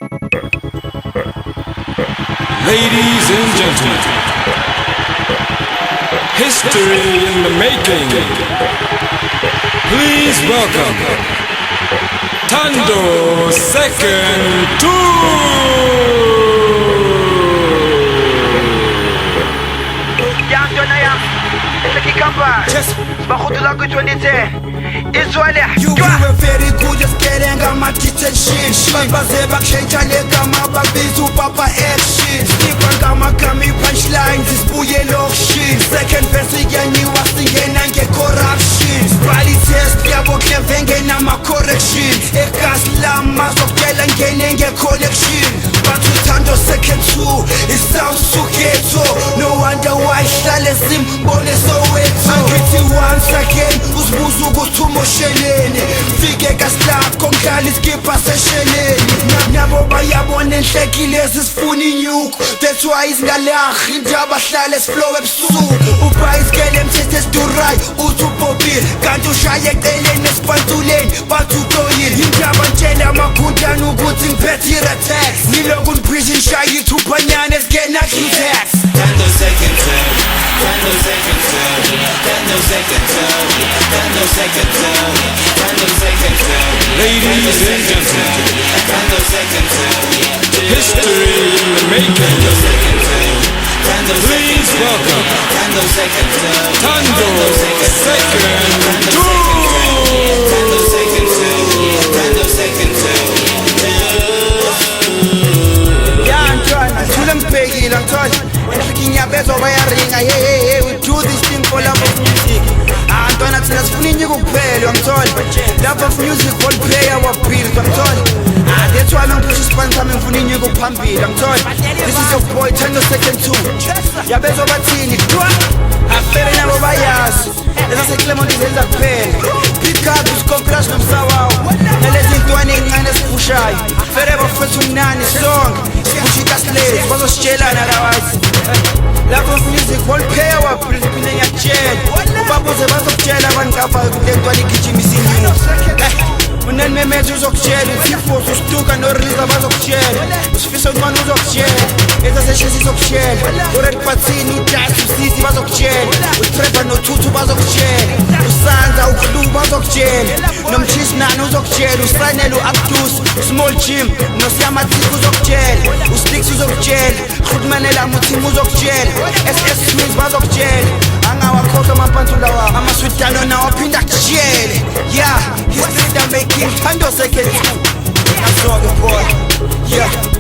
Ladies and gentlemen, history in the making. Please welcome Thando Second Tour. You were very good at getting on my kitchen shit. Baze bakushintsha legama babiza upapa action. Skipper gama kami punchlines isibuye lokushini. Second verse iyanyiwa singena nge-corruption. Body test yabo cleve ngena ma-correction. Egas lama zokutela ngene nge-connection. But Thando Second Tour, it sounds so ghetto. No wonder why ihlale simbone Soweto. Angithi once again uzibuza ukuthi umosheleni. Fike kaslakho ngidlala iskipper sesheleni. Nabo bayabona enhlekile sifuna inyuko. That's why izingalakhi indaba hlale siflow ebusuku. Ubha isikele emthethe esidurayo uthi ubhobile. Kanti ushaye eceleni esipantuleni bathi utoyile. Indaba ntshela amakhundane ukuthi ngiphethe i-retex. Nilokhu nibhizi nishaya ithupanyana esigena Q-Tex. Thando Second Tour, Thando Second Tour, Thando Second Tour, Thando Second Tour, Thando Second Tour. Ladies and gentlemen, Thando Second Tour, history in the making. Please welcome Thando Second Tour, Thando Second Tour. Thando Second Tour, Thando Second Tour. Ngithule ngithole nginyabezwa bayaringa. Hey, we do this thing for love of music. Ntwana thina sifuna inyiko kuphela ngithole. Love of music will pay our bills ngithole. That's why ngiphuza isipani sami ngifuna inyiko phambili ngithole. This is your boy Thando Second Tour. Yabezwa bathini afere nabo bayazi. Lesa Clement izenza kuphela. Pick up usikopras nomsawawo. Nalezi ntwana encane esipushayo. Fere bafethu mnani sonke. Sikushika slave bazositshelana rawazi. Love of music will pay our bills phinde ngiyakutshela. Ubabuze bazokutshela abantu abayo kule ntwana igijimisa inyuzi. Unenimemeza uzokutshela uThifos usituka noriliza bazokutshela. Usifisa uncane uzokutshela. Ezaseshesi izokutshela. Ured Patsini uJust uSisi bazokutshela. uTrevor noThuthu bazokutshela. uSanza uKlu bazokutshela. Nomchisi nani uzokutshela. uSanel uAbdus Small Jim noSiyamathiko uzokutshela. uSticks uzokutshela. Khudmanela muThimo uzokutshela. SS Twins bazokutshela. Angawakhohlwa amapantula wami. Amaswidalo nawo aphinda kutshele. Yeah, history that making Thando Second Tour. That's all the boy. Yeah.